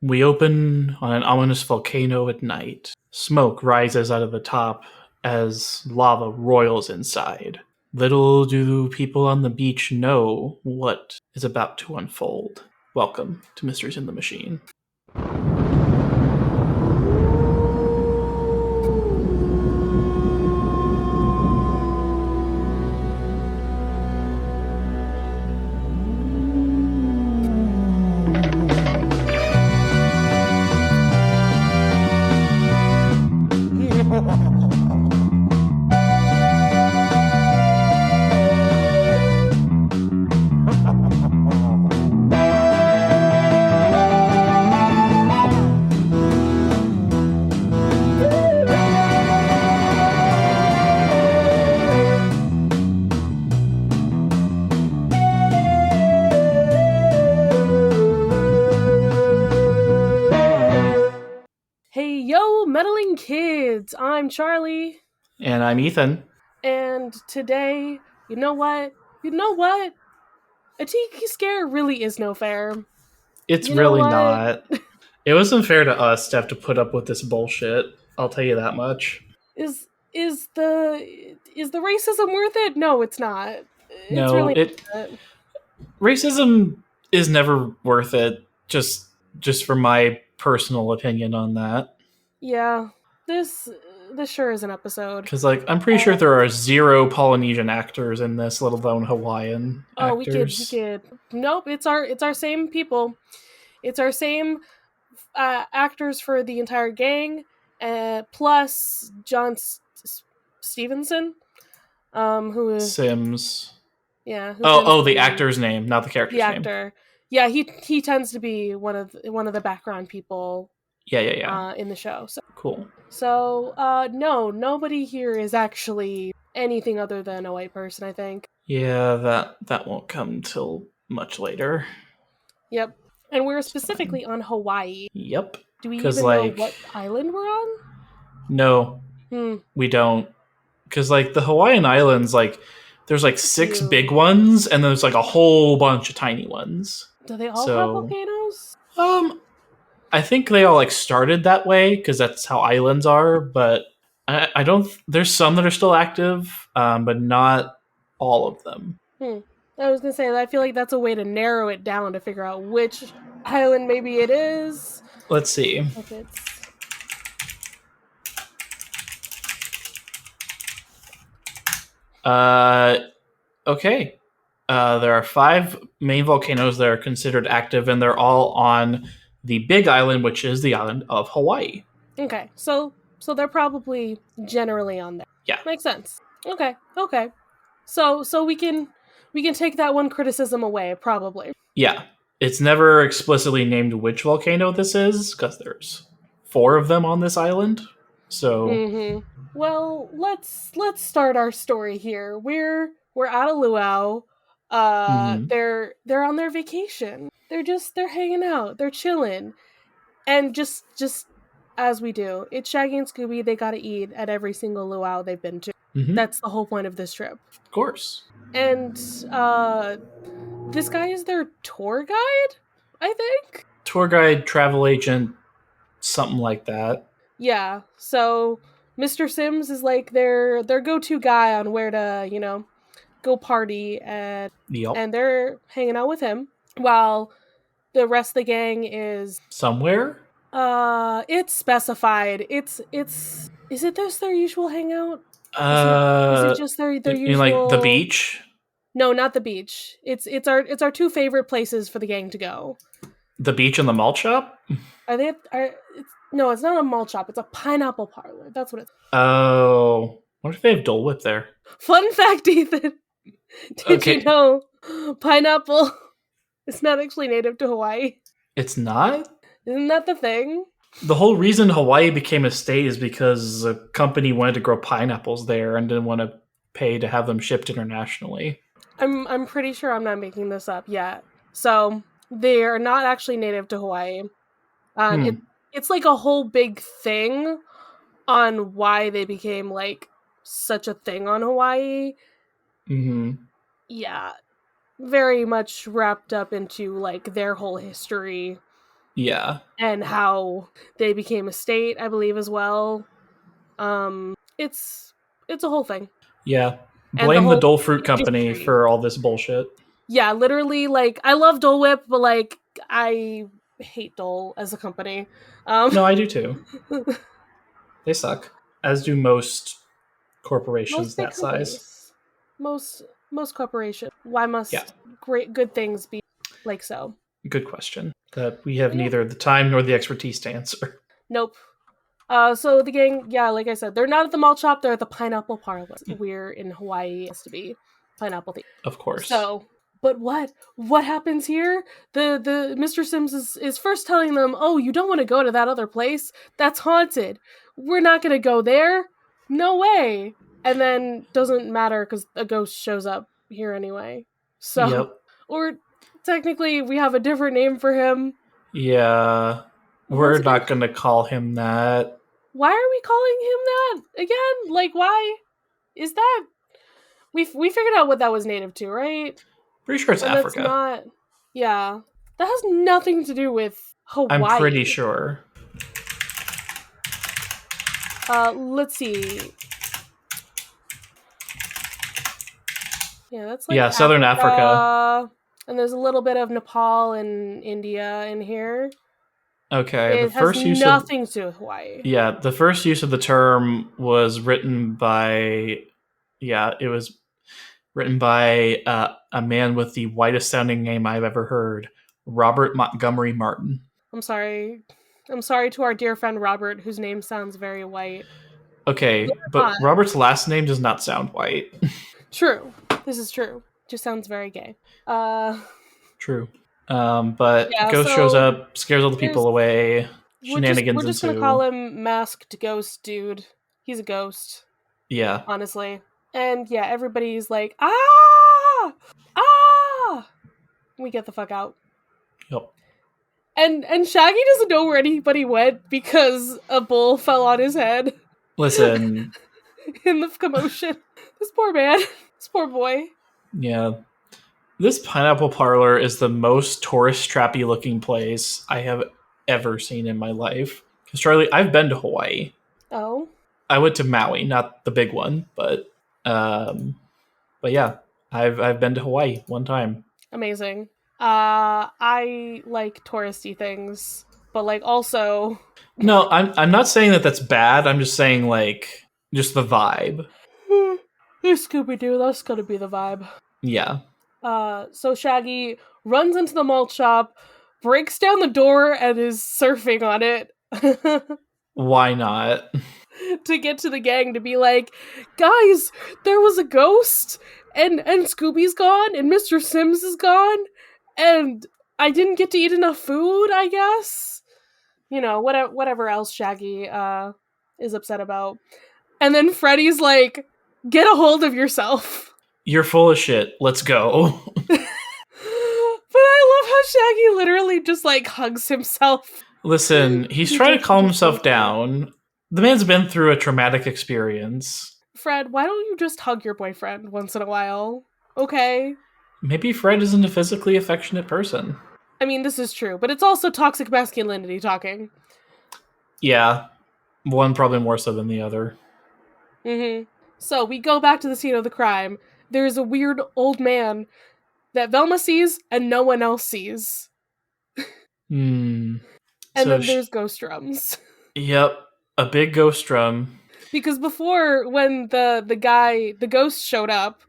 We open on an ominous volcano at night. Smoke rises out of the top as lava roils inside. Little do people on the beach know what is about to unfold. Welcome to Mysteries in the Machine. Hey yo, meddling kids! I'm Charlie, And I'm Ethan. and today, you know what? A tiki scare really is no fair. It's You know really what? not. It wasn't fair to us to have to put up with this bullshit. I'll tell you that much. Is the racism worth it? No, it's not. It's No, really not. racism is never worth it. Just for my personal opinion on that. Yeah, this sure is an episode. Because, I'm pretty sure there are 0 Polynesian actors in this, let alone Hawaiian Oh, actors. we could. Nope, it's our same people. It's our same actors for the entire gang, plus John Stevenson, who is Sims. yeah. The actor's name, not the character's the name. actor. Yeah, he tends to be one of the background people. Yeah. In the show. So Cool. So no, nobody here is actually anything other than a white person, I think. Yeah, that won't come till much later. Yep. And we're It's specifically fine. on Hawaii. Yep. Do we 'Cause, even know what island we're on? No, we don't. Because, the Hawaiian Islands, there's 6 Cute. big ones, and there's a whole bunch of tiny ones. Do they all have volcanoes? I think they all started that way because that's how islands are, but I don't. There's some that are still active, but not all of them. I was gonna say I feel like that's a way to narrow it down to figure out which island maybe it is. Let's see. If it's Okay. There are 5 main volcanoes that are considered active, and they're all on the Big Island, which is the island of Hawaii. Okay, so they're probably generally on there. Yeah, makes sense. Okay. So we can take that one criticism away, probably. Yeah, it's never explicitly named which volcano this is because there's 4 of them on this island. So, Well, let's start our story here. We're at a luau. They're on their vacation. They're hanging out. They're chilling, and just as we do, it's Shaggy and Scooby. They gotta eat at every single luau they've been to. That's the whole point of this trip. Of course. And this guy is their tour guide, I think. Tour guide, travel agent, something like that. Yeah. So Mr. Sims is their go-to guy on where to, go party, and they're hanging out with him while the rest of the gang is somewhere. It's specified. Is it this their usual hangout? Is it just their usual? The beach? No, not the beach. It's our 2 favorite places for the gang to go. The beach and the malt shop? No, it's not a malt shop. It's a pineapple parlor. That's what it's. Oh, what if they have Dole Whip there? Fun fact, Ethan. Did you know pineapple is not actually native to Hawaii? It's not? Isn't that the thing? The whole reason Hawaii became a state is because a company wanted to grow pineapples there and didn't want to pay to have them shipped internationally. I'm pretty sure I'm not making this up yet. So they are not actually native to Hawaii. It's a whole big thing on why they became such a thing on Hawaii. Yeah, very much wrapped up into their whole history Yeah. and how they became a state, I believe, as well. It's a whole thing. Yeah. And the Blame the whole Dole Fruit Company industry. for all this bullshit. Yeah, literally, like, I love Dole Whip, but, like, I hate Dole as a company. No, I do too. They suck. As do most corporations Most big that size. companies. Most corporations. Why Yeah. must good things be like so? Good question. That we have But yeah, neither the time nor the expertise to answer. nope. So the gang, yeah, like I said, they're not at the malt shop, they're at the Pineapple Parlor. We're in Hawaii, it has to be pineapple theme. Of course. So, but what happens here? The Mr. Sims is first telling them, "Oh, you don't want to go to that other place. That's haunted. We're not going to go there. No way." And then doesn't matter cuz a ghost shows up here anyway. So, Yep. or technically we have a different name for him. Yeah. Once We're again, not going to call him that. why are we calling him that again? Like, why is that? We figured out what that was native to, right? Pretty sure it's And that's Africa. not. Yeah, that has nothing to do with I'm pretty Hawaii. sure. Let's see. Yeah, that's like Yeah, Southern Africa. Africa, and there's a little bit of Nepal and India in here. Okay, the It has first use of nothing to do with Hawaii. yeah, the first use of the term was written by it was written by a man with the whitest sounding name I've ever heard, Robert Montgomery Martin. I'm sorry. I'm sorry to our dear friend Robert, whose name sounds very white. Okay, but Not. Robert's last name does not sound white. True. This is true. Just sounds very gay. True. But Yeah, Ghost shows so up, scares all the there's people away. we're Shenanigans just gonna call ensue. him Masked Ghost Dude. He's a ghost, Yeah. honestly. And yeah, everybody's like, ah, ah. We get the fuck out. Yep. And Shaggy doesn't know where anybody went because a bull fell on his head Listen. in the commotion. This poor man. This poor boy. Yeah. This pineapple parlor is the most tourist trappy looking place I have ever seen in my life. Because Charlie, I've been to Hawaii. Oh. I went to Maui, not the big one, but yeah, I've been to Hawaii one time. Amazing. I like touristy things, but like also No, I'm not saying that that's bad. I'm just saying like just the vibe. Scooby Doo, that's gonna be the vibe. Yeah. So Shaggy runs into the malt shop, breaks down the door, and is surfing on it Why not? to get to the gang to be like, guys, there was a ghost, and Scooby's gone, and Mr. Sims is gone, and I didn't get to eat enough food, I guess. You know, whatever else Shaggy is upset about. And then Freddy's like, get a hold of yourself. You're full of shit. Let's go. But I love how Shaggy literally just like hugs himself. Listen, he's trying to calm himself down. The man's been through a traumatic experience. Fred, why don't you just hug your boyfriend once in a while? Okay. Maybe Fred isn't a physically affectionate person. I mean, this is true, but it's also toxic masculinity talking. Yeah. One probably more so than the other. Mm-hmm. So we go back to the scene of the crime. There's a weird old man that Velma sees and no one else sees. Hmm. And then there's ghost drums. Yep. A big ghost drum. Because before, when the ghost showed up,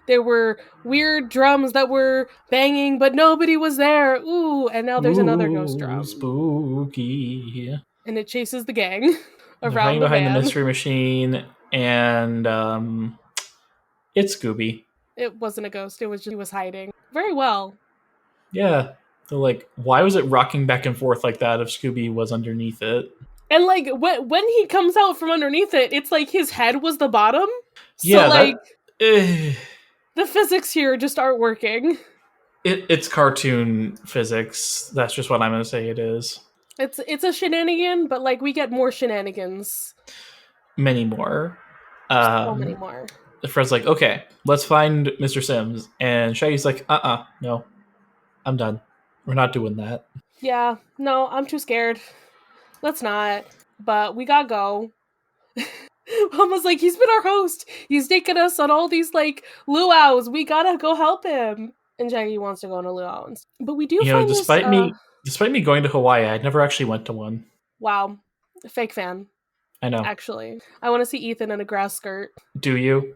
there were weird drums that were banging, but nobody was there. Ooh, and now there's another ghost drum. Spooky. And it chases the gang They're around hiding the behind van. the mystery machine, and it's Scooby. It wasn't a ghost. It was just he was hiding. Very well. Yeah. They're like, why was it rocking back and forth like that if Scooby was underneath it? And like when he comes out from underneath it, it's like his head was the bottom. So Yeah, like the physics here just aren't working. It's cartoon physics. That's just what I'm gonna say it is. It's a shenanigan, but like we get more shenanigans. Many more. So many more. Fred's like, okay, let's find Mr. Sims. And Shaggy's like, no, I'm done. We're not doing that. Yeah, no, I'm too scared. Let's not. But we gotta go. Almost like he's been our host. He's taken us on all these like luau's. We gotta go help him. And Shaggy wants to go on a luau. But we do You know, find this despite me going to Hawaii, I never actually went to one. wow. Fake fan, I know. actually. I wanna see Ethan in a grass skirt. Do you?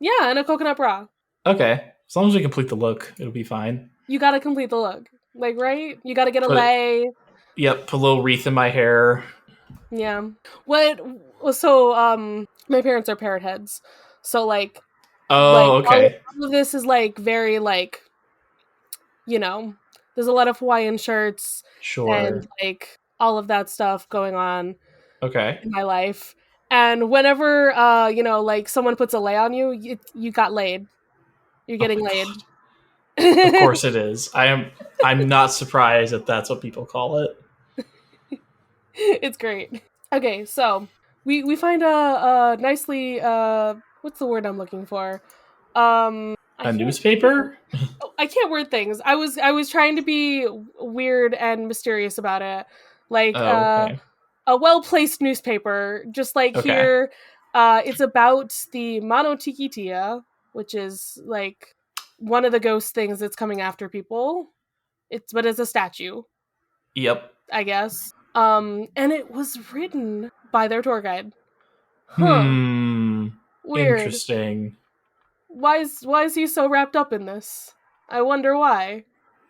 Yeah, and a coconut bra. Okay. As long as we complete the look, it'll be fine. You gotta complete the look. Like, right? You gotta get a Put lei. Yep, put a little wreath in my hair. Yeah. What so my parents are parrot heads. So like Oh, okay. all of this is like very like, you know, there's a lot of Hawaiian shirts and Sure. like all of that stuff going on Okay. in my life. And whenever like someone puts a lei on you, you got laid. You're Oh getting my laid. god. Of course it is. I'm not surprised that that's what people call it. It's great. Okay, so we find a nicely what's the word I'm looking for? I A can't newspaper? I can't word things. I was trying to be weird and mysterious about it. Like Oh, okay. a well-placed newspaper, just like Okay. here it's about the Mano Tiki, which is like one of the ghost things that's coming after people. It's a statue, Yep. I guess. And it was written by their tour guide. Huh. Hmm. Weird. Interesting. Why is he so wrapped up in this? I wonder why.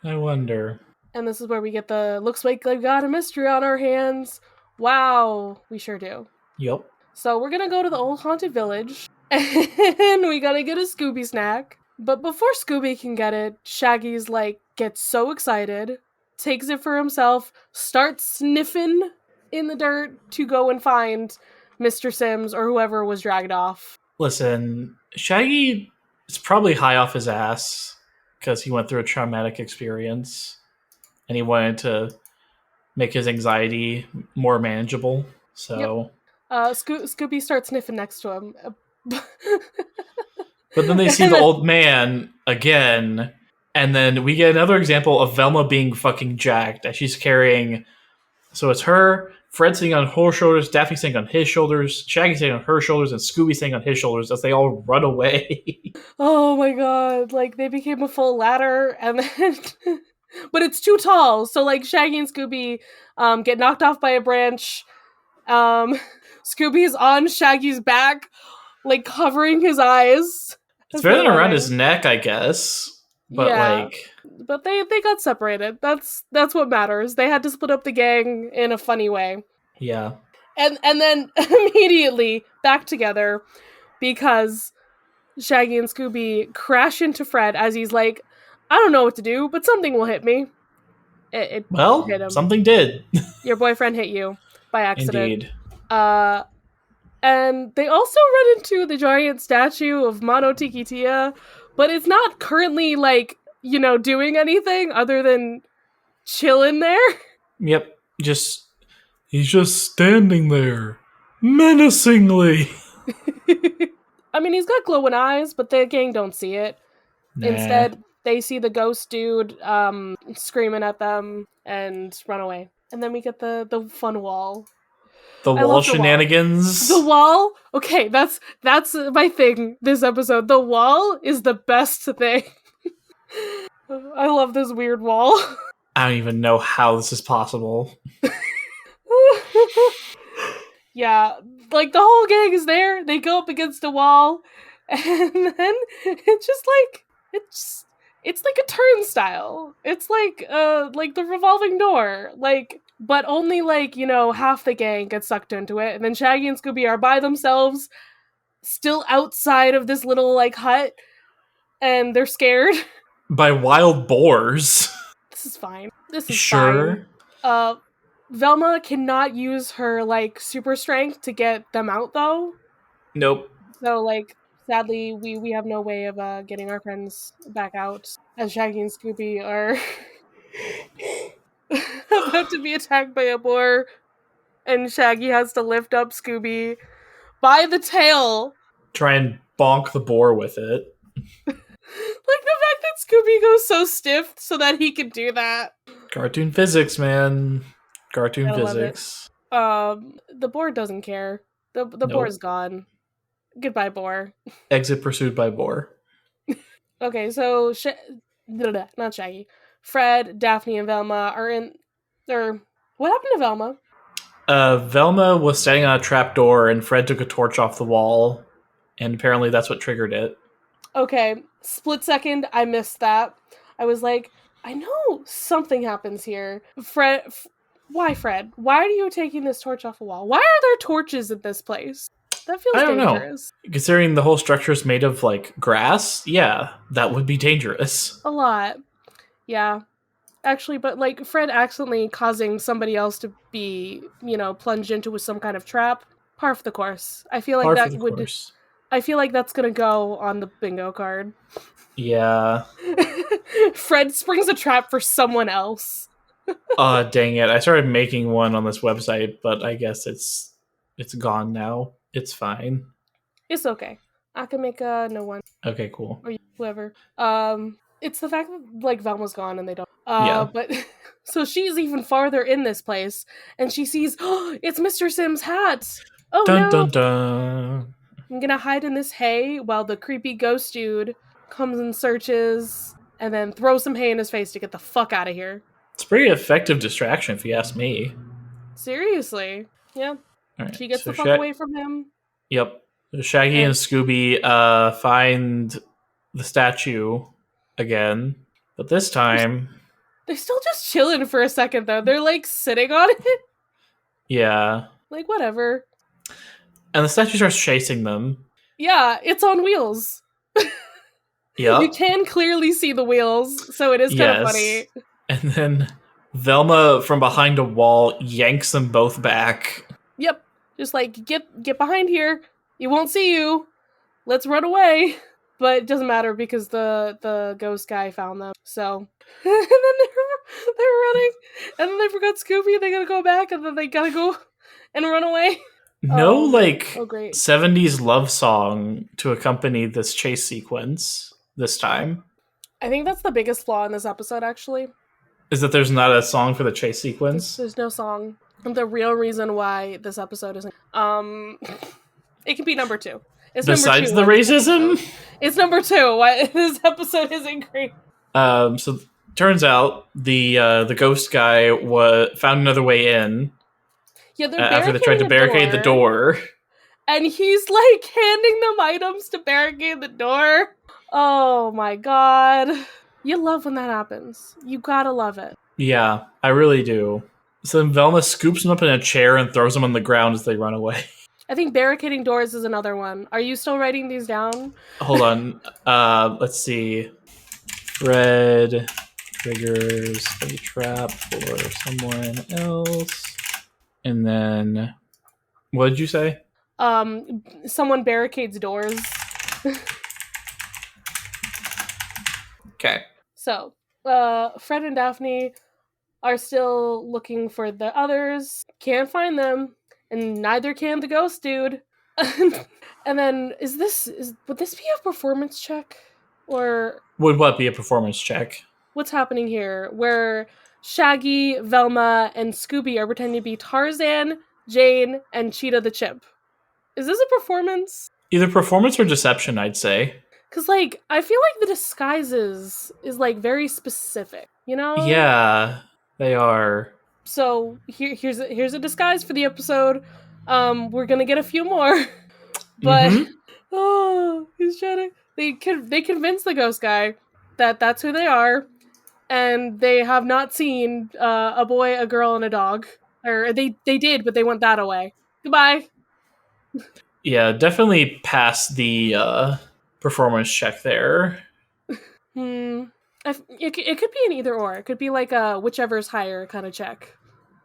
I wonder. And this is where we get the looks like they've got a mystery on our hands. Wow, we sure do. Yep. So we're gonna go to the old haunted village and we gotta get a Scooby snack. But before Scooby can get it, Shaggy's like gets so excited, takes it for himself, starts sniffing in the dirt to go and find Mr. Sims or whoever was dragged off. Listen, Shaggy is probably high off his ass because he went through a traumatic experience and he wanted to make his anxiety more manageable. Yep. So, Scooby starts sniffing next to him. but then they see And the then, old man again, and then we get another example of Velma being fucking jacked as she's carrying. So it's her, Fred sitting on her shoulders, Daphne sitting on his shoulders, Shaggy sitting on her shoulders, and Scooby sitting on his shoulders as they all run away. oh my god, like they became a full ladder and then but it's too tall. So like Shaggy and Scooby get knocked off by a branch. Um Scooby's on Shaggy's back, like covering his eyes It's as better they're than around his running. neck, I guess. But Yeah. like, But they got separated. That's what matters. They had to split up the gang in a funny way. yeah. And then immediately back together because Shaggy and Scooby crash into Fred as he's like, I don't know what to do, but something will hit me. It hit Well, him. something did. Your boyfriend hit you by accident. Indeed. Uh, and they also run into the giant statue of Mano Tiki, but it's not currently like, doing anything other than chilling there. Yep. He's just standing there menacingly. I mean, he's got glowing eyes, but the gang don't see it. Nah. Instead, they see the ghost dude screaming at them and run away. And then we get the fun wall. The I wall love the wall. The shenanigans. wall? Okay, that's my thing this episode. The wall is the best thing. I love this weird wall. I don't even know how this is possible. Yeah, like the whole gang is there. They go up against a wall, and then it's just like it's like a turnstile. It's like the revolving door. Like, but only like half the gang gets sucked into it, and then Shaggy and Scooby are by themselves, still outside of this little like hut, and they're scared. By wild boars. This is fine. This is fine. Sure. Velma cannot use her like super strength to get them out though. Nope. So like sadly we have no way of getting our friends back out as Shaggy and Scooby are about to be attacked by a boar and Shaggy has to lift up Scooby by the tail. Try and bonk the boar with it. Like the fact that Scooby goes so stiff so that he can do that. Cartoon physics, man. Cartoon Gotta love it. physics. The boar doesn't care. The boar's Nope. gone. Goodbye, boar. Exit pursued by boar. Okay, so not Shaggy. Fred, Daphne, and Velma are in. They're what happened to Velma? Velma was standing on a trapdoor, and Fred took a torch off the wall, and apparently that's what triggered it. Okay, split second, I missed that. I was like, I know something happens here. Why Fred? Why are you taking this torch off a wall? Why are there torches in this place? That feels I don't dangerous. know. Considering the whole structure is made of like grass, yeah, that would be dangerous. A lot. Yeah. Actually, but like Fred accidentally causing somebody else to be, plunged into some kind of trap, par for the course. I feel like Par for the course. I feel like that's gonna go on the bingo card. Yeah. Fred springs a trap for someone else. Dang it. I started making one on this website, but I guess it's gone now. It's fine. It's okay. I can make a no one. Okay, cool. Or whoever. It's the fact that like Velma's gone and they don't. Yeah. But so she's even farther in this place, and she sees, oh, it's Mr. Sim's hat. Oh dun, no! Dun dun. I'm gonna hide in this hay while the creepy ghost dude comes and searches, and then throws some hay in his face to get the fuck out of here. It's a pretty effective distraction, if you ask me. Seriously, yeah. Right, she gets the fuck away from him. Yep. Shaggy and Scooby find the statue again, but this time they're still just chilling for a second, though. They're like sitting on it. Yeah. Like whatever. And the statue starts chasing them. Yeah, it's on wheels. Yep. You can clearly see the wheels, so it is kind of funny. And then Velma from behind a wall yanks them both back. Yep. Just like, get behind here. He won't see you. Let's run away. But it doesn't matter because the ghost guy found them. So and then they're running. And then they forgot Scooby. They gotta go back, and then they gotta go and run away. No, great 70s love song to accompany this chase sequence this time. I think that's the biggest flaw in this episode, actually. Is that there's not a song for the chase sequence? There's no song. The real reason why this episode isn't... it can be number 2. It's Besides number 2 the racism? It's number 2. Why this episode isn't great. So turns out the ghost guy found another way in. Yeah, they're after they tried to barricade the door. And he's like handing them items to barricade the door. Oh my god. You love when that happens. You gotta love it. Yeah, I really do. So then Velma scoops him up in a chair and throws him on the ground as they run away. I think barricading doors is another one. Are you still writing these down? Hold on. Let's see. Fred triggers a trap for someone else. And then, what did you say? Someone barricades doors. Okay. So, Fred and Daphne are still looking for the others. Can't find them, and neither can the ghost dude. And then, would this be a performance check? Or would what be a performance check? What's happening here? Where Shaggy, Velma, and Scooby are pretending to be Tarzan, Jane, and Cheetah the Chimp. Is this a performance? Either performance or deception, I'd say. Because, like, I feel like the disguises is, like, very specific, you know? Yeah, they are. So, here's a disguise for the episode. We're gonna get a few more. But, he's trying to... They convince the ghost guy that that's who they are. And they have not seen a boy, a girl, and a dog. Or they did, but they went that away. Goodbye. Yeah, definitely pass the performance check there. It could be an either or. It could be like a whichever's higher kind of check.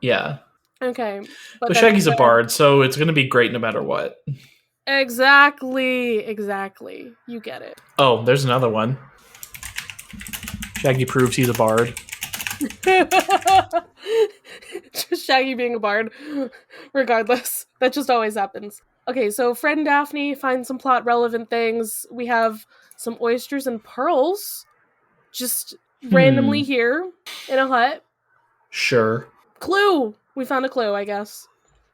Yeah. Okay. But Shaggy's a bard, so it's going to be great no matter what. Exactly. You get it. Oh, there's another one. Shaggy proves he's a bard. Just Shaggy being a bard. Regardless. That just always happens. Okay, so Fred and Daphne find some plot relevant things. We have some oysters and pearls just randomly here in a hut. Sure. Clue! We found a clue, I guess.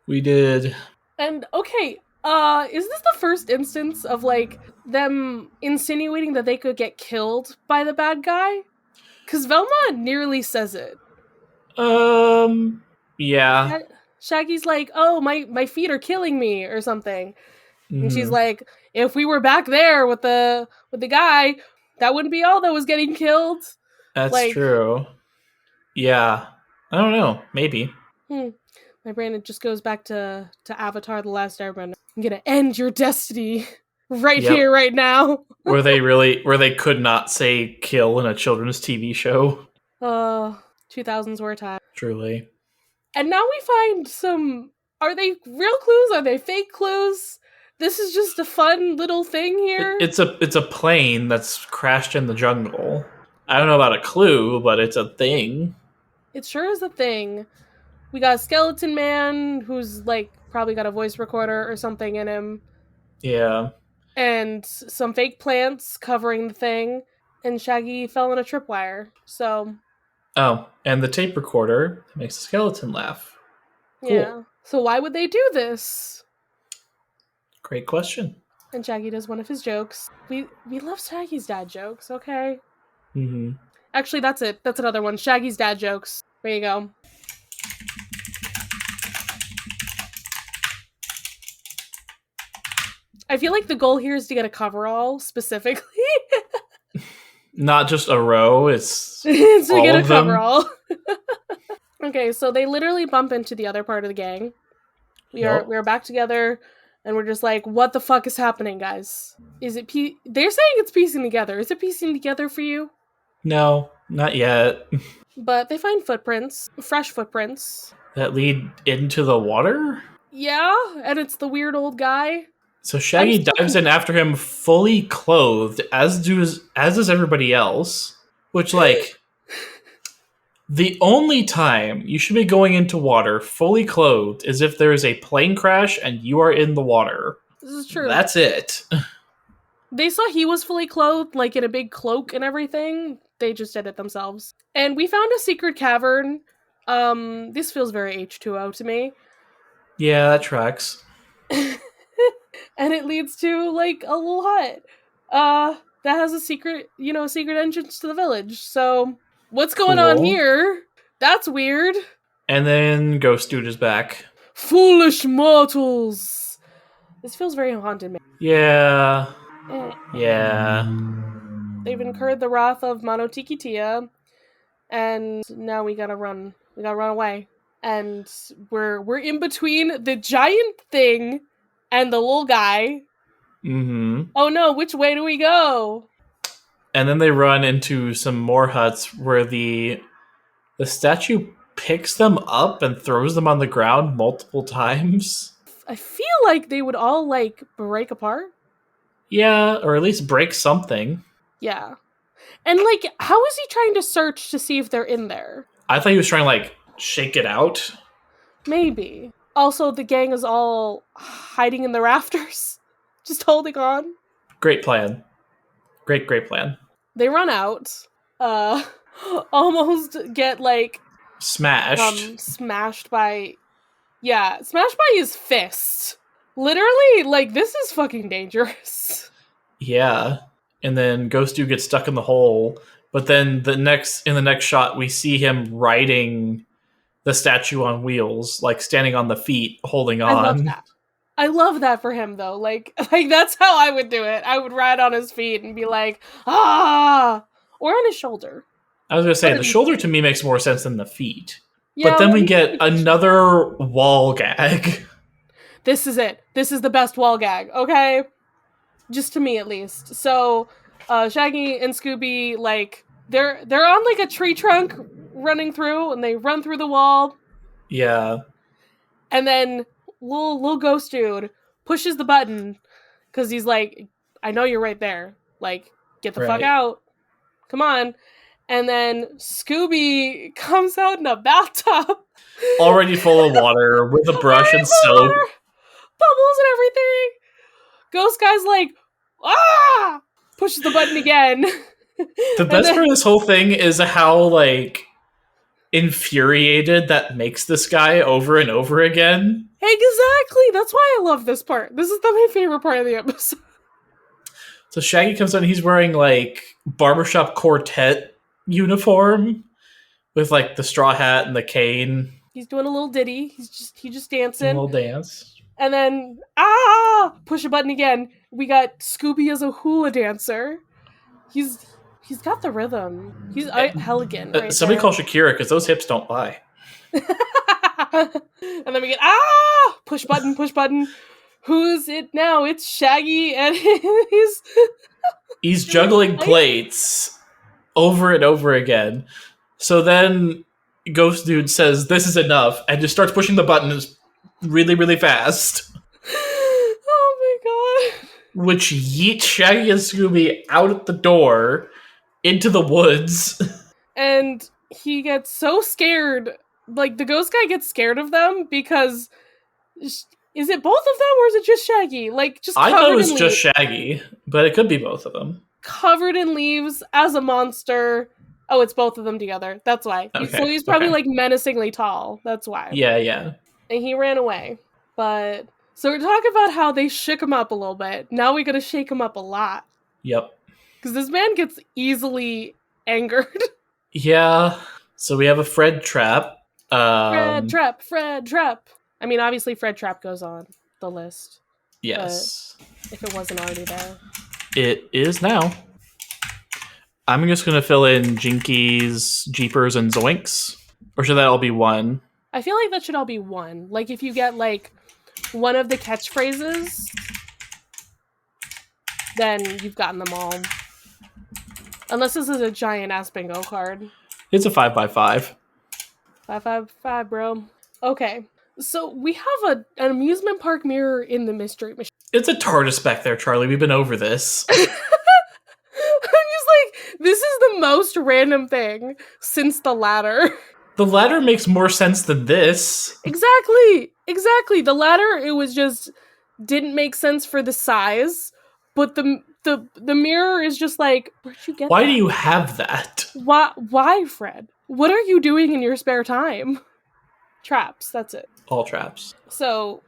We did. And, okay, is this the first instance of, like, them insinuating that they could get killed by the bad guy? Because Velma nearly says it. Yeah. Shaggy's like, oh, my feet are killing me, or something. And she's Mm-hmm. like, if we were back there with the guy, that wouldn't be all that was getting killed. That's Like, true. Yeah. I don't know. Maybe. My brain, it just goes back to Avatar: The Last Airbender. I'm gonna end your destiny right Yep. here, right now. Where they could not say kill in a children's TV show. 2000s were a time. Truly. And now we find some. Are they real clues? Are they fake clues? This is just a fun little thing here. It's a plane that's crashed in the jungle. I don't know about a clue, but it's a thing. It sure is a thing. We got a skeleton man who's like probably got a voice recorder or something in him. Yeah. And some fake plants covering the thing. And Shaggy fell on a tripwire. So. Oh, and the tape recorder makes a skeleton laugh. Cool. Yeah. So why would they do this? Great question. And Shaggy does one of his jokes. We love Shaggy's dad jokes, okay? Mm-hmm. Actually, that's it. That's another one. Shaggy's dad jokes. There you go. I feel like the goal here is to get a coverall, specifically. Not just a row, it's to all get a of them. coverall. Okay, so they literally bump into the other part of the gang. We are back together, and we're just like, what the fuck is happening, guys? Is it They're saying it's piecing together. Is it piecing together for you? No, not yet. But they find footprints, fresh footprints. That lead into the water? Yeah, and it's the weird old guy. So Shaggy dives in after him fully clothed, as does everybody else. Which, like, the only time you should be going into water fully clothed is if there is a plane crash and you are in the water. This is true. That's it. They saw he was fully clothed, like in a big cloak and everything. They just did it themselves. And we found a secret cavern. This feels very H2O to me. Yeah, that tracks. And it leads to, like, a little hut. That has a secret entrance to the village. So, what's going on here? That's weird. And then Ghost Dude is back. Foolish mortals! This feels very haunted, man. Yeah. Yeah. They've incurred the wrath of Mono Tiki Tia, and now we gotta run. We gotta run away. And we're in between the giant thing and the little guy. Mm-hmm. Oh no, which way do we go? And then they run into some more huts where the statue picks them up and throws them on the ground multiple times. I feel like they would all, like, break apart. Yeah, or at least break something. Yeah. And, like, how is he trying to search to see if they're in there? I thought he was trying to, like, shake it out. Maybe. Also, the gang is all hiding in the rafters. Just holding on. Great plan. Great plan. They run out. Almost get, like... Smashed. Smashed by his fist. Literally, like, this is fucking dangerous. Yeah. And then Ghost Dude gets stuck in the hole. But then in the next shot, we see him riding the statue on wheels, like standing on the feet, holding on. I love that. I love that for him, though. Like that's how I would do it. I would ride on his feet and be like, ah! Or on his shoulder. I was going to say, the shoulder to me makes more sense than the feet. Yeah, but then we get another wall gag. This is it. This is the best wall gag, okay? Just to me, at least. So, Shaggy and Scooby, like, they're on, like, a tree trunk running through, and they run through the wall. Yeah. And then little Ghost Dude pushes the button, because he's like, I know you're right there. Like, get the fuck out. Come on. And then Scooby comes out in a bathtub. Already full of water, with a brush and soap. Water, bubbles and everything. Ghost Guy's like, ah! Pushes the button again. The best part of this whole thing is how, like, infuriated that makes this guy over and over again. Exactly. That's why I love this part. This is my favorite part of the episode. So Shaggy comes on, he's wearing like barbershop quartet uniform with like the straw hat and the cane. He's doing a little ditty. He's just A dancing. little dance. And then push a button again. We got Scooby as a hula dancer. He's got the rhythm. He's elegant. Right somebody there. call Shakira because those hips don't lie. And then we get push button. Who's it now? It's Shaggy, and he's juggling plates over and over again. So then Ghost Dude says, "This is enough," and just starts pushing the buttons really, really fast. Oh my god. Which yeets Shaggy and Scooby out the door into the woods. And he gets so scared. Like, the ghost guy gets scared of them because... Is it both of them, or is it just Shaggy? Like, just I thought it was just Shaggy, but it could be both of them. Covered in leaves as a monster. Oh, it's both of them together. That's why. Okay. So he's probably like menacingly tall. That's why. Yeah. And he ran away. But so we're talking about how they shook him up a little bit. Now we gotta shake him up a lot. Yep. Because this man gets easily angered. Yeah. So we have a Fred trap. Fred trap. I mean, obviously Fred trap goes on the list. Yes. If it wasn't already there. It is now. I'm just going to fill in Jinkies, Jeepers, and Zoinks. Or should that all be one? I feel like that should all be one. Like, if you get, like, one of the catchphrases, then you've gotten them all. Unless this is a giant-ass bingo card. It's a 5x5. 5x5, bro. Okay. So, we have an amusement park mirror in the mystery machine. It's a TARDIS back there, Charlie. We've been over this. I'm just like, this is the most random thing since the ladder. The ladder makes more sense than this. Exactly. The ladder, it was just didn't make sense for the size, but the mirror is just like, where'd you get Why that? do you have that? Why, Fred? What are you doing in your spare time? Traps, that's it. All traps. So,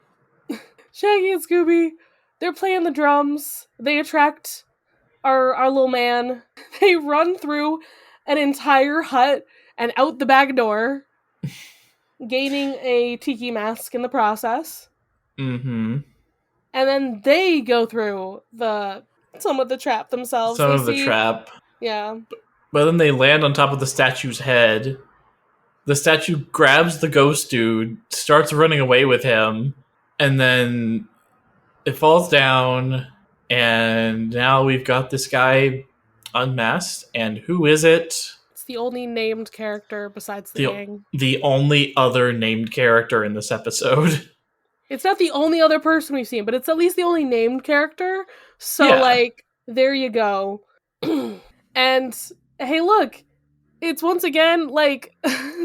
Shaggy and Scooby, they're playing the drums. They attract our little man. They run through an entire hut and out the back door, gaining a Tiki mask in the process. Mm-hmm. And then they go through some of the trap themselves. The trap. Yeah. But then they land on top of the statue's head. The statue grabs the ghost dude, starts running away with him, and then it falls down, and now we've got this guy unmasked, and who is it? It's the only named character besides the gang. The only other named character in this episode. It's not the only other person we've seen, but it's at least the only named character. So, like, there you go. And, hey, look, it's once again, like,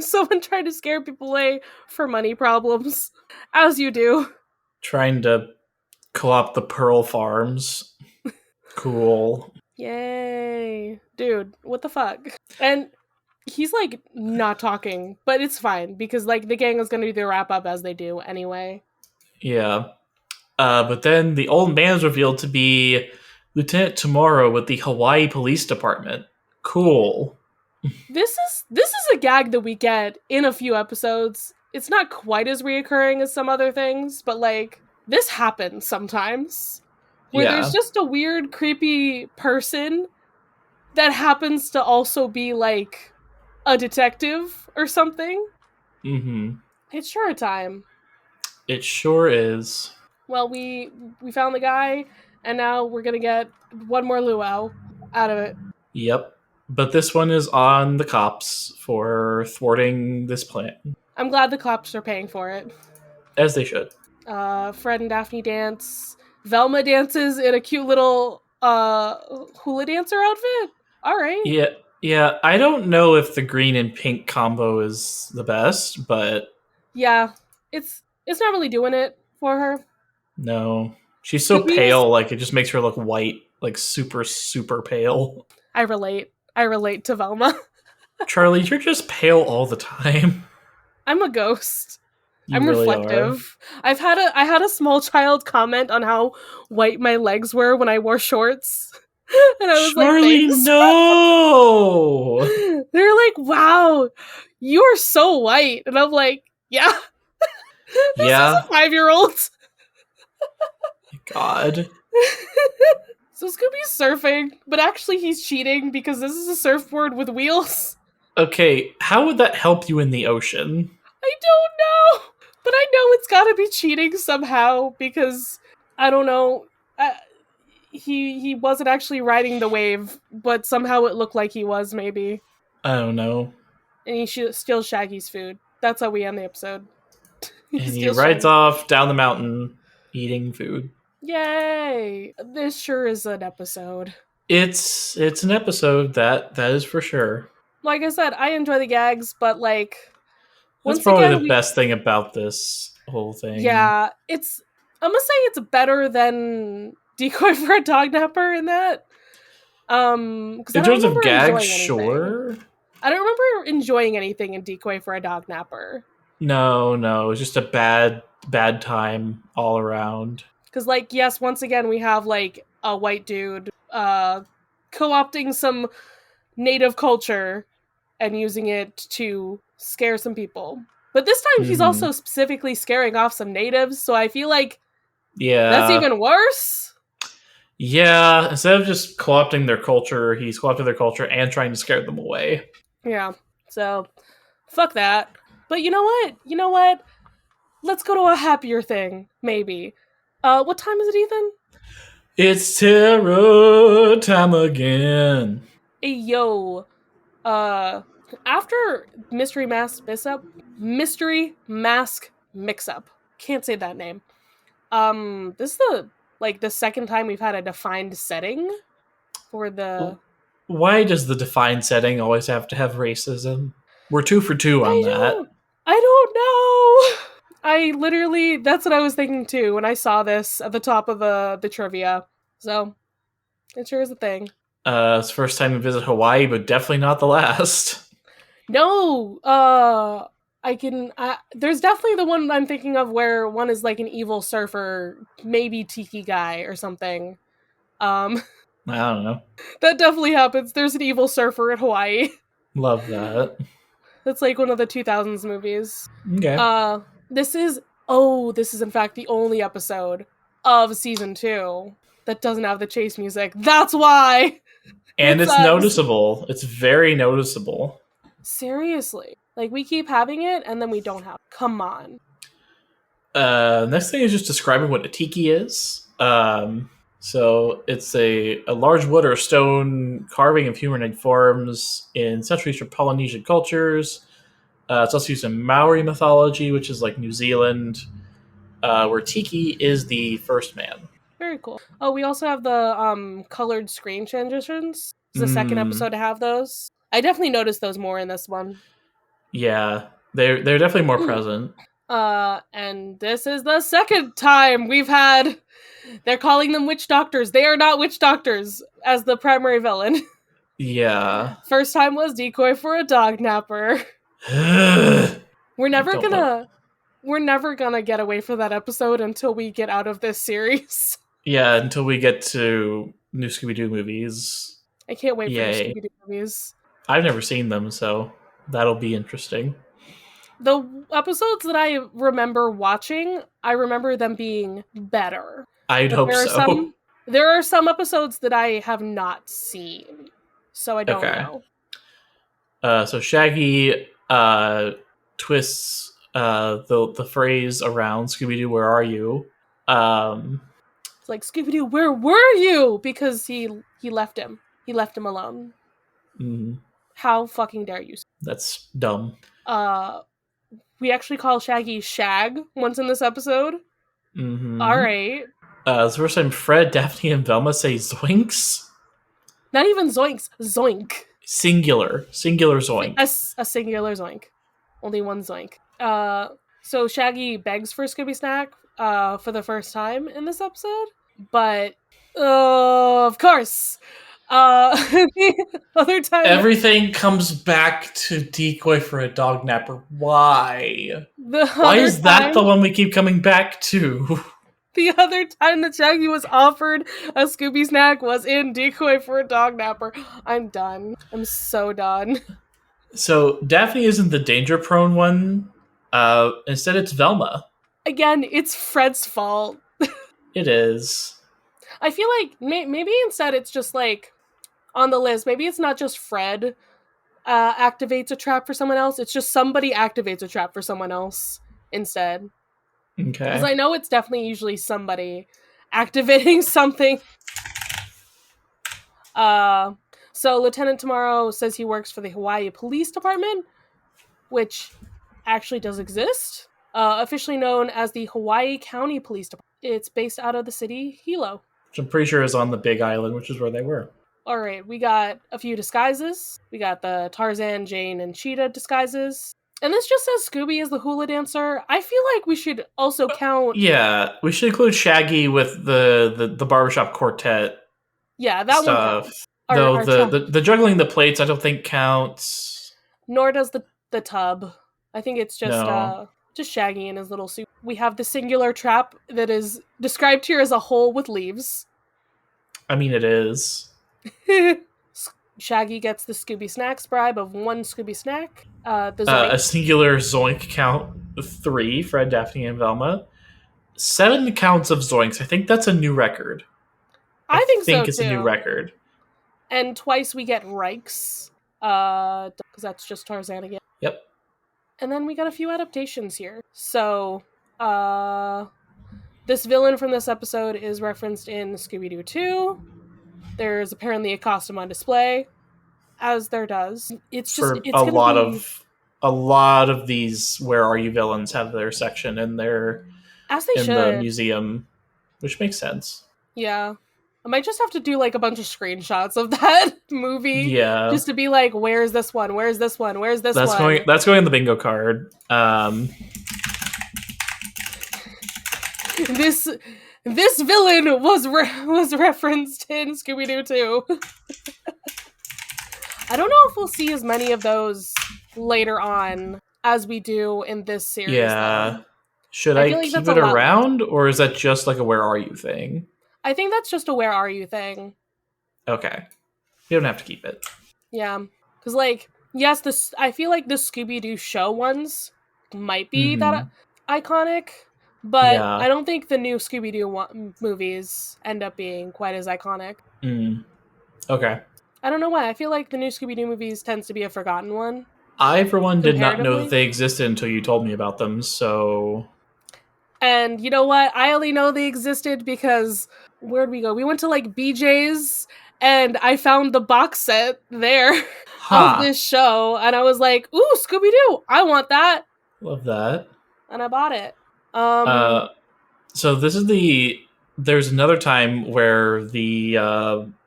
someone trying to scare people away for money problems. As you do. Trying to co-opt the Pearl Farms. Cool. Yay. Dude, what the fuck? And he's, like, not talking, but it's fine, because, like, the gang is going to do the wrap-up as they do anyway. Yeah. But then the old man's revealed to be Lieutenant Tomorrow with the Hawaii Police Department. Cool. This is a gag that we get in a few episodes. It's not quite as reoccurring as some other things, but, like, this happens sometimes. Where there's just a weird, creepy person that happens to also be, like, a detective or something. Mm-hmm. It's sure a time. It sure is. Well, we found the guy, and now we're gonna get one more luau out of it. Yep. But this one is on the cops for thwarting this plan. I'm glad the cops are paying for it. As they should. Fred and Daphne dance. Velma dances in a cute little hula dancer outfit. All right. Yeah. I don't know if the green and pink combo is the best, but yeah, it's not really doing it for her. No, she's so pale. Like it just makes her look white, like super, super pale. I relate to Velma. Charlie, you're just pale all the time. I'm a ghost. You I'm really are. reflective. I had a small child comment on how white my legs were when I wore shorts. And I was like, Charlie, thanks. no! They're like, wow, you're so white. And I'm like, yeah, this is Yeah, a 5-year-old. God. So Scooby's surfing, but actually he's cheating because this is a surfboard with wheels. Okay, how would that help you in the ocean? I don't know. But I know it's gotta be cheating somehow because, I don't know, uh, he wasn't actually riding the wave, but somehow it looked like he was, maybe. I don't know. And he steals Shaggy's food. That's how we end the episode. He And he steals rides Shaggy. off down the mountain eating food. Yay! This sure is an episode. It's an episode that is for sure. Like I said, I enjoy the gags, but like That's once probably again, the best thing about this whole thing. yeah, I'm gonna say it's better than Decoy for a Dog Napper in that. Because I In don't terms of remember gags, enjoying anything. sure. I don't remember enjoying anything in Decoy for a Dog Napper. No, it's just a bad time all around. Because, like, yes, once again, we have, like, a white dude co-opting some native culture and using it to scare some people. But this time he's Mm-hmm. also specifically scaring off some natives, so I feel like that's Yeah, even worse. yeah. Instead of just co-opting their culture, he's co-opting their culture and trying to scare them away. Yeah, so fuck that. But you know what? You know what? Let's go to a happier thing, maybe. What time is it, Ethan? It's terror time again. Hey, yo. Uh, after Mystery Mask Mix-Up. Can't say that name. This is the second time we've had a defined setting for the. Why does the defined setting always have to have racism? We're 2 for 2 on that. I don't know. I literally, that's what I was thinking too when I saw this at the top of the trivia. So, it sure is a thing. It's the first time to visit Hawaii, but definitely not the last. No, there's definitely the one I'm thinking of where one is like an evil surfer, maybe Tiki guy or something. Um, I don't know. that definitely happens. There's an evil surfer in Hawaii. Love that. That's like one of the 2000s movies. Okay. This is in fact the only episode of season 2 that doesn't have the chase music. That's why. And It it's sucks. noticeable. It's very noticeable. Seriously. Like, we keep having it and then we don't have it. Come on. Next thing is just describing what a tiki is. So it's a large wood or stone carving of humanoid forms in Central Eastern Polynesian cultures. It's also used in Maori mythology, which is like New Zealand, where Tiki is the first man. Very cool. Oh, we also have the colored screen transitions. It's the second Mm, episode to have those. I definitely noticed those more in this one. yeah, they're definitely more present. And this is the second time we've had. They're calling them witch doctors. They are not witch doctors as the primary villain. Yeah. First time was Decoy for a Dog Napper. I We're never don't know. gonna we're never gonna get away from that episode until we get out of this series. Yeah, until we get to new Scooby Doo movies. I can't wait for new Yay. Scooby-Doo movies. I've never seen them, so that'll be interesting. The episodes that I remember watching, I remember them being better. I'd But hope so. there are some episodes that I have not seen. So I don't Okay. know. So Shaggy twists the phrase around Scooby Doo, where are you? It's like, Scooby-Doo, where were you? Because he left him. He left him alone. Mm, How fucking dare you? that's dumb. We actually call Shaggy Shag once in this episode. Mm-hmm. Alright. It's the first time Fred, Daphne, and Velma say zoinks. Not even zoinks. Zoink. Singular zoink. A singular zoink. Only one zoink. So Shaggy begs for Scooby Snack for the first time in this episode. But, of course, The other time, Everything comes back to decoy for a dog napper. Why? the Why other is that time, the one we keep coming back to? the other time that Shaggy was offered a Scooby snack was in Decoy for a Dog Napper. I'm done. I'm so done. So Daphne isn't the danger prone one. Instead, it's Velma. Again, it's Fred's fault. It is. I feel like maybe instead it's just like on the list. Maybe it's not just Fred activates a trap for someone else. It's just somebody activates a trap for someone else instead. Because Okay. I know it's definitely usually somebody activating something. So Lieutenant Tomorrow says he works for the Hawaii Police Department, which actually does exist. Officially known as the Hawaii County Police Department. It's based out of the city Hilo. Which I'm pretty sure is on the Big Island, which is where they were. All right, we got a few disguises. We got the Tarzan, Jane, and Cheetah disguises. And this just says Scooby is the hula dancer. I feel like we should also count. Yeah, we should include Shaggy with the barbershop quartet. Yeah, that one Stuff. counts. Though the juggling the plates, I don't think counts. Nor does the tub. I think it's just No. just Shaggy in his little suit. We have the singular trap that is described here as a hole with leaves. I mean, it is. Shaggy gets the Scooby Snacks bribe of 1 Scooby Snack. A singular Zoink count 3, Fred, Daphne, and Velma. 7 counts of Zoinks. I think that's a new record. I think so it's too. a new record. And twice we get Reichs. Because that's just Tarzan again. Yep. And then we got a few adaptations here. So, this villain from this episode is referenced in Scooby-Doo 2. There's apparently a costume on display, as there does. It's just a lot of these "Where Are You" villains have their section in their the museum, which makes sense. Yeah, I might just have to do like a bunch of screenshots of that movie, just to be like, "Where's this one? Where's this one? Where's this one?" That's going on the bingo card. This villain was referenced in Scooby-Doo 2. I don't know if we'll see as many of those later on as we do in this series. Yeah. Though. Should I keep it around, or is that just like a "Where Are You" thing? I think that's just a "Where Are You" thing. Okay. You don't have to keep it. Yeah. Because, like, yes, I feel like the Scooby-Doo show ones might be that iconic, but I don't think the new Scooby-Doo movies end up being quite as iconic. Okay. I don't know why. I feel like the new Scooby-Doo movies tends to be a forgotten one. I, for one, did not know that they existed until you told me about them, so... And you know what? I only know they existed because... Where'd we go? We went to, like, BJ's, and I found the box set there of this show, and I was like, ooh, Scooby-Doo! I want that! Love that. And I bought it. So this is there's another time where the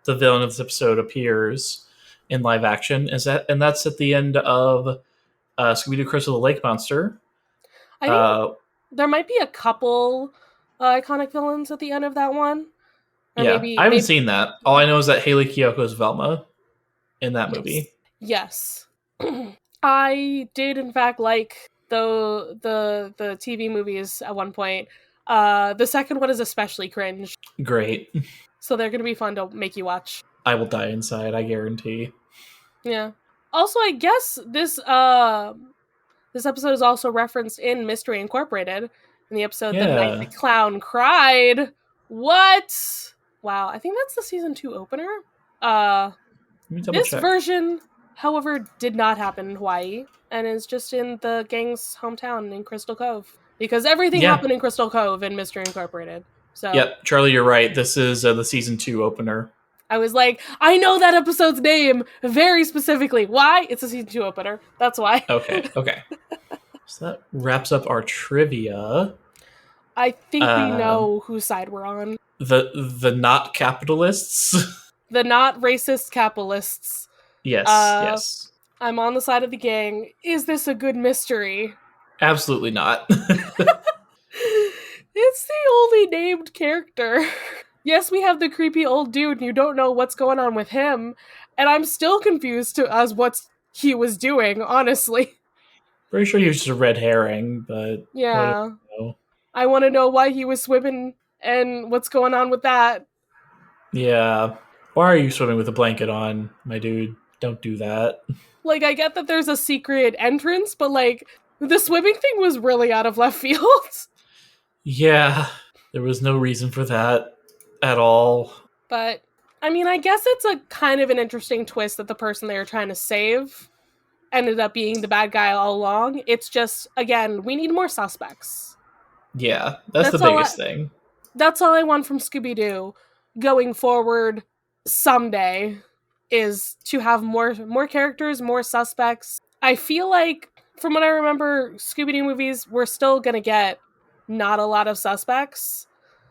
villain of this episode appears in live action, and that's at the end of Scooby-Doo Curse of the Lake Monster. I think there might be a couple iconic villains at the end of that one. Or yeah, I haven't seen that. All I know is that Haley Kiyoko is Velma in that movie. Yes. I did, in fact, like the TV movies at one point. The second one is especially cringe. Great. So they're going to be fun to make you watch. I will die inside, I guarantee. Yeah. Also, I guess this episode is also referenced in Mystery Incorporated, in the episode The Night the Clown Cried. What? Wow, I think that's the season 2 opener. This version, however, did not happen in Hawaii, and is just in the gang's hometown in Crystal Cove. Because everything happened in Crystal Cove in Mystery Incorporated. So. Yep, Charlie, you're right. This is the season 2 opener. I was like, I know that episode's name very specifically. Why? It's a season 2 opener. That's why. Okay. So that wraps up our trivia. I think we know whose side we're on. The not capitalists. The not racist capitalists. Yes. I'm on the side of the gang. Is this a good mystery? Absolutely not. It's the only named character. Yes, we have the creepy old dude, and you don't know what's going on with him. And I'm still confused as what he was doing, honestly. Pretty sure he was just a red herring, but what do Yeah. I know? I want to know why he was swimming and what's going on with that. Yeah. Why are you swimming with a blanket on, my dude? Don't do that. Like, I get that there's a secret entrance, but, like, the swimming thing was really out of left field. Yeah, there was no reason for that at all. But, I mean, I guess it's a kind of an interesting twist that the person they were trying to save ended up being the bad guy all along. It's just, again, we need more suspects. Yeah, that's the That's all biggest thing. that's all I want from Scooby-Doo going forward someday, is to have more characters, more suspects. I feel like, from what I remember, Scooby-Doo movies, we're still gonna get not a lot of suspects.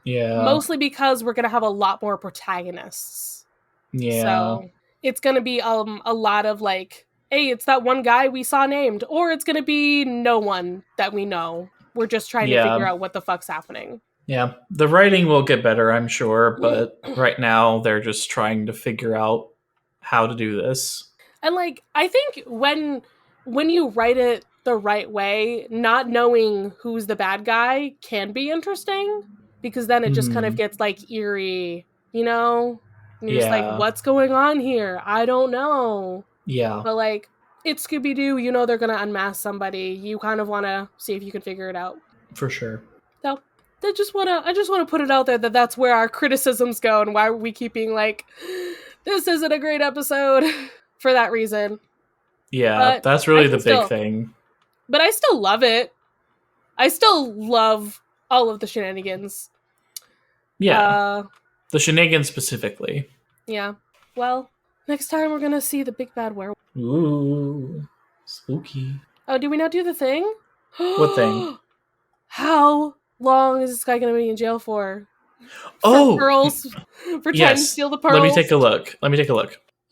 Yeah. Mostly because we're gonna have a lot more protagonists. Yeah. So it's gonna be a lot of like, hey, it's that one guy we saw named, or it's gonna be no one that we know. We're just trying to figure Yeah. out what the fuck's happening. Yeah. The writing will get better, I'm sure, but right now they're just trying to figure out how to do this. And like, I think when you write it the right way, not knowing who's the bad guy can be interesting, because then it just kind of gets like eerie, you know? And you're just like, Yeah. what's going on here? I don't know. Yeah. But like, it's Scooby-Doo, you know they're gonna unmask somebody. You kind of wanna see if you can figure it out. For sure. So I just wanna put it out there that that's where our criticisms go, and why we keep being like, this isn't a great episode for that reason. Yeah, But that's really the big thing. But I still love it. I still love all of the shenanigans. Yeah. The shenanigans specifically. Yeah. Well, next time we're gonna see the big bad werewolf. Ooh. Spooky. Oh, do we not do the thing? What thing? How long is this guy gonna be in jail for? Oh! Pearls? For trying to steal the pearls? Let me take a look.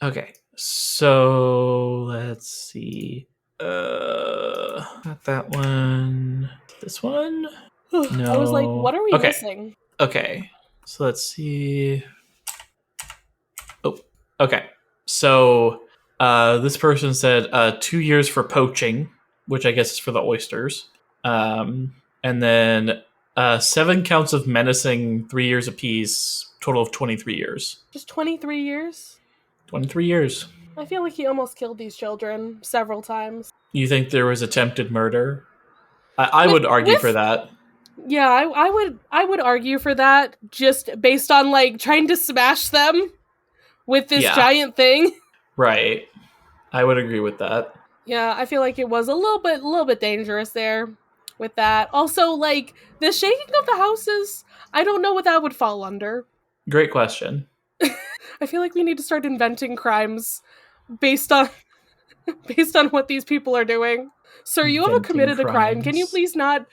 Okay. So, let's see. Not that one. This one? No. I was like, what are we missing? Okay. So let's see. Oh, okay. So this person said 2 years for poaching, which I guess is for the oysters. And then 7 counts of menacing, 3 years apiece, total of 23 years. Just 23 years? 23 years. I feel like he almost killed these children several times. You think there was attempted murder? I would argue for that. Yeah, I would argue for that, just based on like trying to smash them with this giant thing. Right. I would agree with that. Yeah, I feel like it was a little bit dangerous there with that. Also, like, the shaking of the houses, I don't know what that would fall under. Great question. I feel like we need to start inventing crimes based on what these people are doing. Sir, you have committed a crime. Can you please not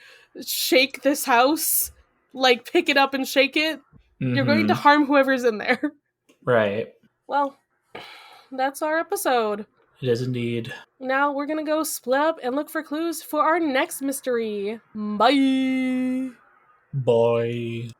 shake this house? Like, pick it up and shake it? Mm-hmm. You're going to harm whoever's in there. Right. Well, that's our episode. It is indeed. Now we're gonna go split up and look for clues for our next mystery. Bye! Bye.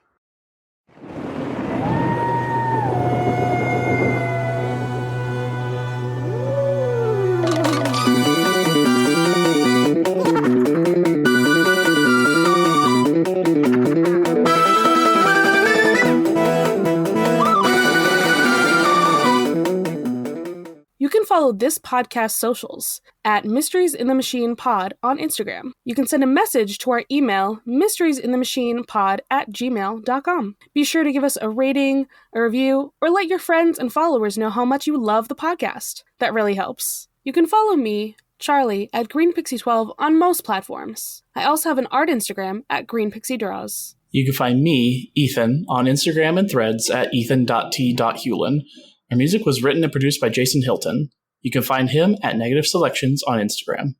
You can follow this podcast's socials at Mysteries in the Machine Pod on Instagram. You can send a message to our email, mysteriesinthemachinepod@gmail.com. Be sure to give us a rating, a review, or let your friends and followers know how much you love the podcast. That really helps. You can follow me, Charlie, at GreenPixie12 on most platforms. I also have an art Instagram at GreenPixieDraws. You can find me, Ethan, on Instagram and Threads at ethan.t.hewlin. Our music was written and produced by Jason Hilton. You can find him at Negative Selections on Instagram.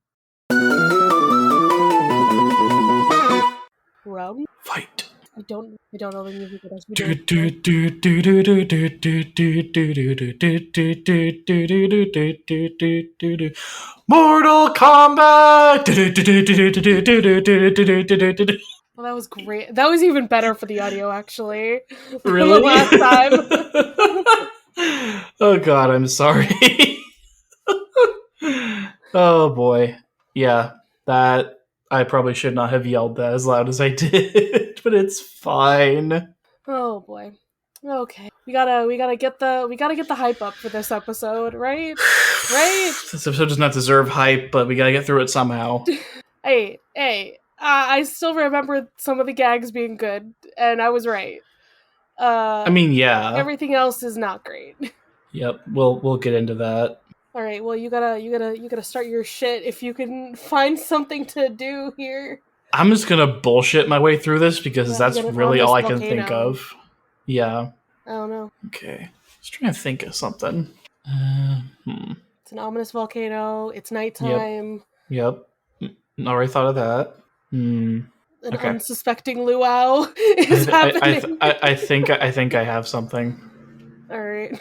Round? Fight. I don't know the music that Mortal Kombat! Well, that was great. That was even better for the audio, actually. Really? Than the last time. Oh God, I'm sorry. Oh boy. Yeah, that I probably should not have yelled that as loud as I did, but it's fine. Oh boy. Okay. We gotta get the hype up for this episode, right? Right? This episode does not deserve hype, but we gotta get through it somehow. Hey. I still remember some of the gags being good, and I was right. I mean, yeah. Everything else is not great. Yep, we'll get into that. All right. Well, you gotta start your shit if you can find something to do here. I'm just gonna bullshit my way through this because that's really all I can think of. Yeah. I don't know. Okay. Just trying to think of something. It's an ominous volcano. It's nighttime. Yep. Already thought of that. An unsuspecting luau is happening. I think I have something. All right.